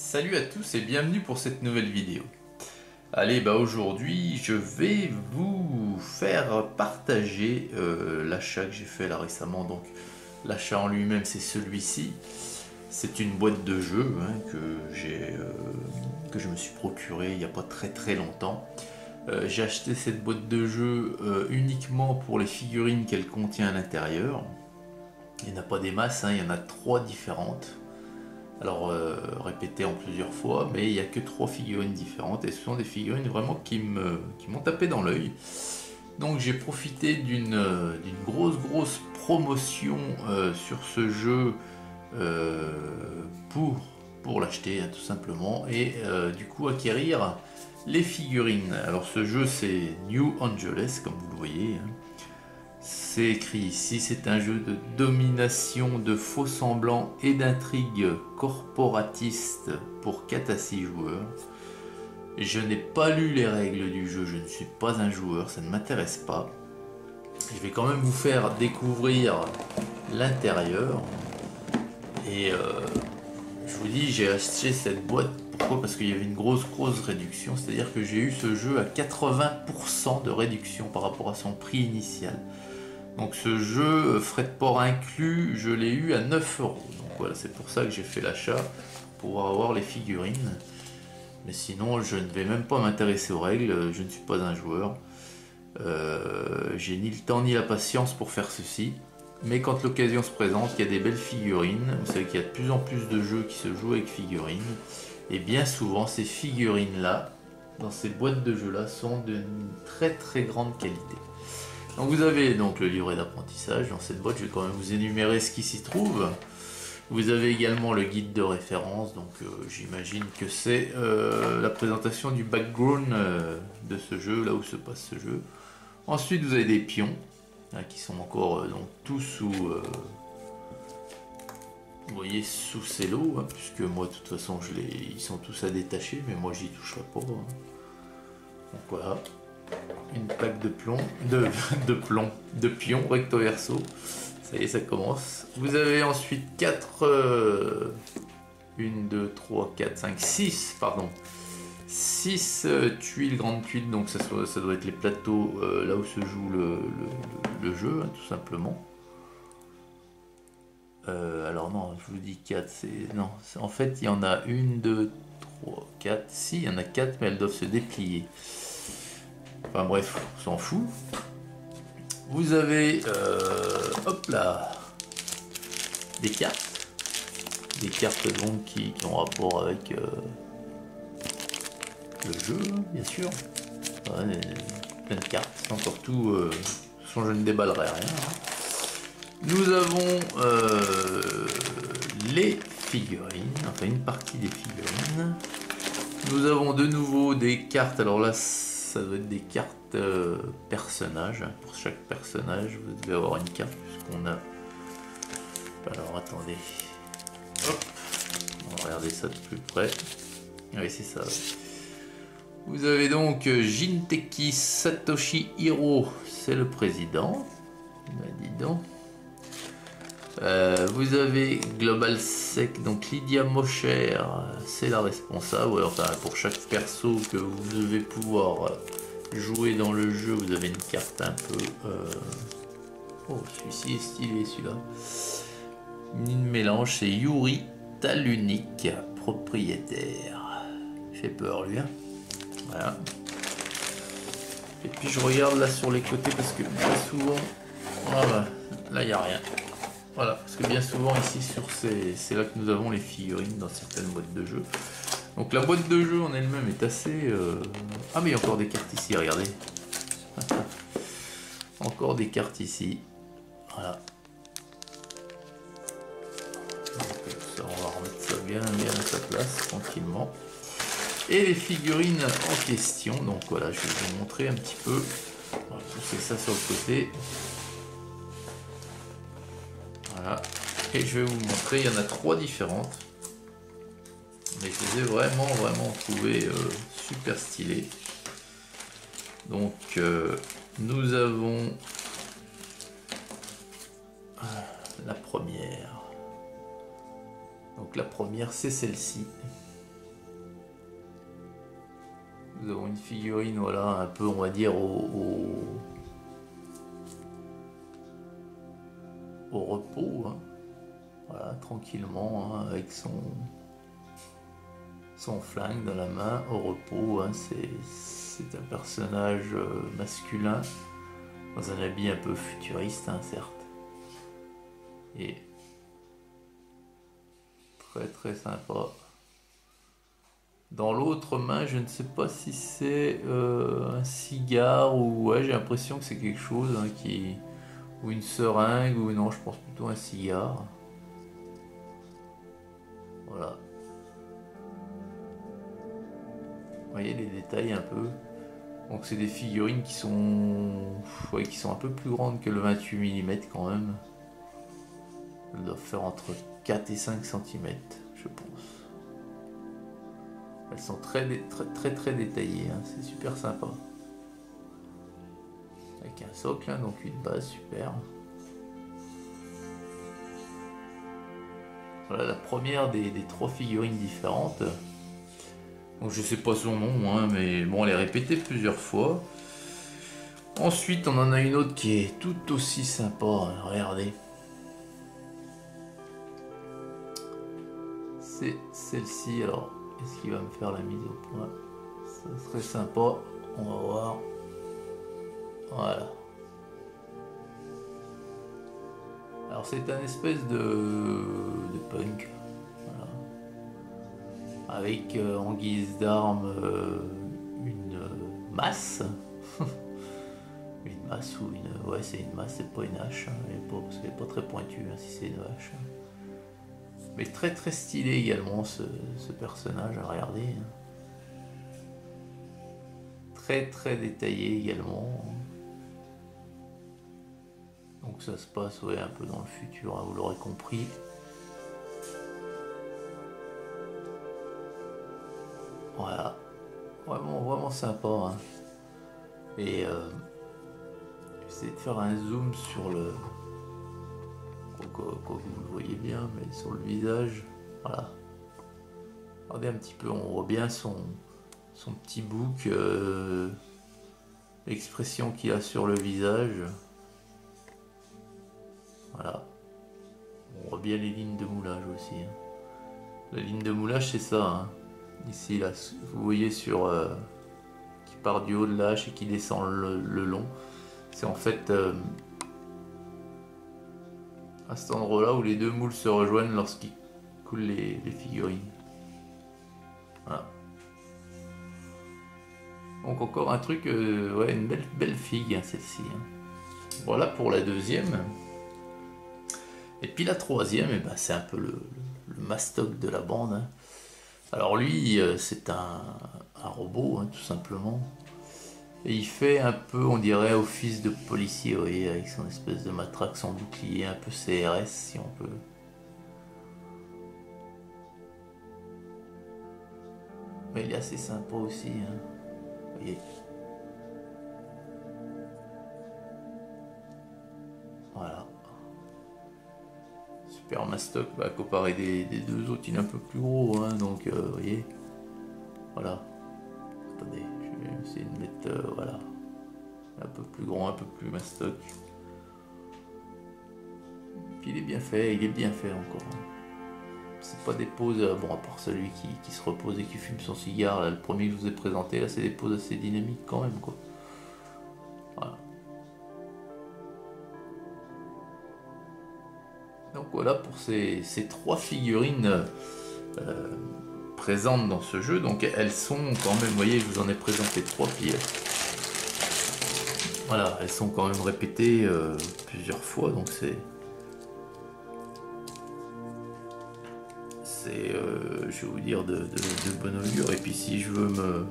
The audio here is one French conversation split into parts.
Salut à tous et bienvenue pour cette nouvelle vidéo. Allez, aujourd'hui je vais vous faire partager l'achat que j'ai fait là récemment. Donc l'achat en lui-même c'est celui-ci. C'est une boîte de jeux que je me suis procuré il n'y a pas très longtemps. J'ai acheté cette boîte de jeux uniquement pour les figurines qu'elle contient à l'intérieur. Il n'y en a pas des masses, il y en a 3 différentes. Alors répété en plusieurs fois, mais il n'y a que 3 figurines différentes et ce sont des figurines vraiment qui m'ont tapé dans l'œil. Donc j'ai profité d'une grosse promotion sur ce jeu pour l'acheter tout simplement et du coup acquérir les figurines. Alors ce jeu c'est New Angeles comme vous le voyez. C'est écrit ici, c'est un jeu de domination, de faux semblants et d'intrigue corporatiste pour 4 à 6 joueurs. Je n'ai pas lu les règles du jeu, je ne suis pas un joueur, ça ne m'intéresse pas. Je vais quand même vous faire découvrir l'intérieur. Et je vous dis, j'ai acheté cette boîte, pourquoi? Parce qu'il y avait une grosse réduction, c'est-à-dire que j'ai eu ce jeu à 80% de réduction par rapport à son prix initial. Donc ce jeu, frais de port inclus, je l'ai eu à 9 €. Donc voilà, c'est pour ça que j'ai fait l'achat, pour pouvoir avoir les figurines. Mais sinon, je ne vais même pas m'intéresser aux règles, je ne suis pas un joueur. J'ai ni le temps ni la patience pour faire ceci. Mais quand l'occasion se présente, il y a des belles figurines. Vous savez qu'il y a de plus en plus de jeux qui se jouent avec figurines. Et bien souvent, ces figurines-là, dans ces boîtes de jeux-là, sont d'une très grande qualité. Donc vous avez donc le livret d'apprentissage. Dans cette boîte, je vais quand même vous énumérer ce qui s'y trouve. Vous avez également le guide de référence, donc j'imagine que c'est la présentation du background de ce jeu, là où se passe ce jeu. Ensuite, vous avez des pions, hein, qui sont encore donc tous sous, vous voyez, sous cello, hein, puisque moi, de toute façon, ils sont tous à détacher, mais moi, j'y toucherai pas. Hein. Donc voilà. Une plaque de plomb, de pion recto verso. Ça y est, ça commence. Vous avez ensuite 4, 1, 2, 3, 4, 5, 6, pardon. 6 tuiles, grandes tuiles, donc ça doit être les plateaux là où se joue le jeu, hein, tout simplement. Alors non, je vous dis 4, non, en fait il y en a 1, 2, 3, 4, si, il y en a 4, mais elles doivent se déplier. Enfin bref, on s'en fout. Vous avez, hop là, des cartes. Des cartes donc qui ont rapport avec le jeu, bien sûr. Ouais, plein de cartes, c'est encore tout. Sans je ne déballerai rien. Nous avons les figurines, enfin une partie des figurines. Nous avons de nouveau des cartes, alors là, ça doit être des cartes personnages. Pour chaque personnage, vous devez avoir une carte puisqu'on a... Alors attendez. Hop. On va regarder ça de plus près. Oui, c'est ça. Vous avez donc Jinteki Satoshi Hiro, c'est le président. Ben, dis donc. Vous avez Global Sec, donc Lydia Mosher, c'est la responsable. Ouais, enfin, pour chaque perso que vous devez pouvoir jouer dans le jeu, vous avez une carte un peu... Oh, celui-ci est stylé, celui-là. Une mélange, c'est Yuri Talunik, propriétaire. Il fait peur, lui. Hein, voilà. Et puis je regarde là sur les côtés parce que bien souvent... Voilà, là, il n'y a rien. Voilà, parce que bien souvent ici, c'est là que nous avons les figurines dans certaines boîtes de jeu. Donc la boîte de jeu en elle-même est assez... Ah mais il y a encore des cartes ici, regardez. Encore des cartes ici. Voilà. Donc, ça, on va remettre ça bien à sa place, tranquillement. Et les figurines en question, donc voilà, je vais vous montrer un petit peu. On va pousser ça sur le côté. Voilà. Et je vais vous montrer, il y en a 3 différentes. Mais je les ai vraiment trouvées super stylées. Donc nous avons la première. Donc la première c'est celle-ci. Nous avons une figurine, voilà, un peu, on va dire, au repos, hein. Voilà, tranquillement, hein, avec son flingue dans la main, au repos, hein. C'est un personnage masculin, dans un habit un peu futuriste, hein, certes. Et très très sympa. Dans l'autre main, je ne sais pas si c'est un cigare ou ouais, j'ai l'impression que c'est quelque chose, hein, ou une seringue ou non, je pense plutôt un cigare. Voilà. Vous voyez les détails un peu. Donc c'est des figurines ouais, qui sont un peu plus grandes que le 28 mm quand même. Elles doivent faire entre 4 et 5 cm, je pense. Elles sont très détaillées, hein. C'est super sympa. Avec un socle, hein, donc une base super. Voilà la première des 3 figurines différentes. Donc je sais pas son nom, hein, mais bon, elle est répétée plusieurs fois. Ensuite, on en a une autre qui est tout aussi sympa, hein, regardez. C'est celle-ci. Alors, est-ce qu'il va me faire la mise au point? Ça serait sympa, on va voir. Voilà. Alors c'est un espèce de punk. Voilà. Avec en guise d'arme une masse. Une masse ou une... Ouais, c'est une masse, c'est pas une hache. Hein, parce qu'elle est pas très pointue, hein, si c'est une hache. Mais très stylé également ce personnage à regarder. Hein. Très détaillé également. Donc ça se passe, ouais, un peu dans le futur, hein, vous l'aurez compris. Voilà. Vraiment sympa. Hein. Et j'essaie de faire un zoom sur le... Quoi que vous le voyez bien, mais sur le visage. Voilà. Regardez un petit peu, on voit bien son petit bouc, l'expression qu'il a sur le visage. Voilà. On voit bien les lignes de moulage aussi. Hein. La ligne de moulage, c'est ça. Hein. Ici, là, vous voyez sur... qui part du haut de la hache et qui descend le long. C'est en fait à cet endroit-là où les deux moules se rejoignent lorsqu'ils coulent les figurines. Voilà. Donc encore un truc, ouais, une belle figue, hein, celle-ci. Hein. Voilà pour la deuxième. Et puis la troisième, eh ben, c'est un peu le mastoc de la bande. Hein. Alors lui, c'est un robot, hein, tout simplement. Et il fait un peu, on dirait, office de policier, vous voyez, avec son espèce de matraque, son bouclier, un peu CRS, si on peut. Mais il est assez sympa aussi, hein. Vous voyez. Voilà. Super mastoc, bah, comparé des deux autres, il est un peu plus gros, hein, donc, vous voyez. Voilà. Attendez, je vais essayer de mettre, voilà. Un peu plus grand, un peu plus mastoc. Puis il est bien fait encore. C'est pas des poses, bon à part celui qui se repose et qui fume son cigare, là, le premier que je vous ai présenté, là c'est des poses assez dynamiques quand même quoi. Voilà. Donc voilà pour ces 3 figurines présentes dans ce jeu. Donc elles sont quand même, vous voyez, je vous en ai présenté 3 piles. Voilà, elles sont quand même répétées plusieurs fois, donc c'est je vais vous dire de bonne augure. Et puis si je veux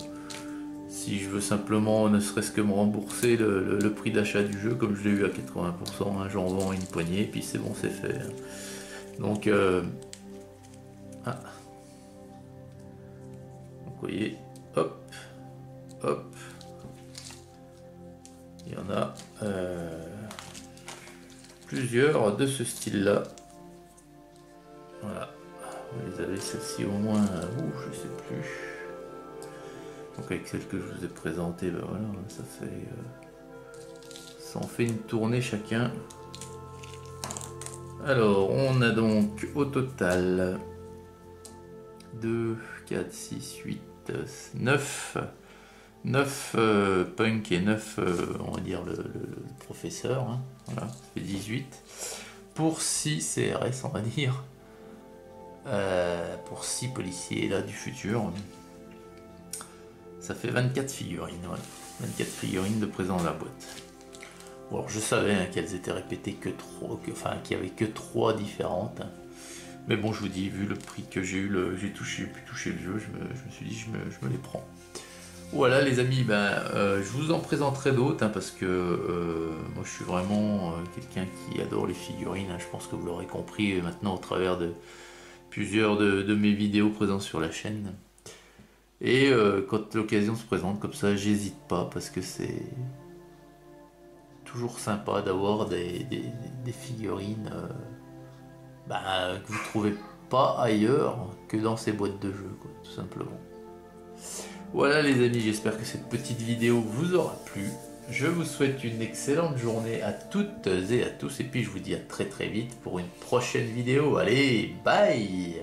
simplement ne serait-ce que me rembourser le prix d'achat du jeu, comme je l'ai eu à 80%, hein, j'en vends une poignée et puis c'est bon, c'est fait. Donc ah. Donc vous voyez, hop, il y en a plusieurs de ce style là. Voilà. Vous les avez, celle-ci au moins, je sais plus. Donc avec celle que je vous ai présentée, ben voilà, ça fait... ça en fait une tournée chacun. Alors, on a donc au total 2, 4, 6, 8, 9. 9 punk et 9, on va dire, le professeur. Hein. Voilà, ça fait 18. Pour 6 CRS, on va dire. Pour 6 policiers là du futur. Ça fait 24 figurines. Voilà. 24 figurines de présent dans la boîte. Bon, alors je savais hein, qu'elles étaient répétées que 3, enfin qu'il n'y avait que 3 différentes. Mais bon, je vous dis, vu le prix que j'ai eu, j'ai pu toucher le jeu, je me suis dit, je me les prends. Voilà les amis, je vous en présenterai d'autres hein, parce que moi je suis vraiment quelqu'un qui adore les figurines. Hein, je pense que vous l'aurez compris maintenant au travers de plusieurs de mes vidéos présentes sur la chaîne. Et quand l'occasion se présente comme ça, j'hésite pas parce que c'est toujours sympa d'avoir des figurines que vous trouvez pas ailleurs que dans ces boîtes de jeux, quoi, tout simplement. Voilà les amis, j'espère que cette petite vidéo vous aura plu. Je vous souhaite une excellente journée à toutes et à tous et puis je vous dis à très vite pour une prochaine vidéo. Allez, bye!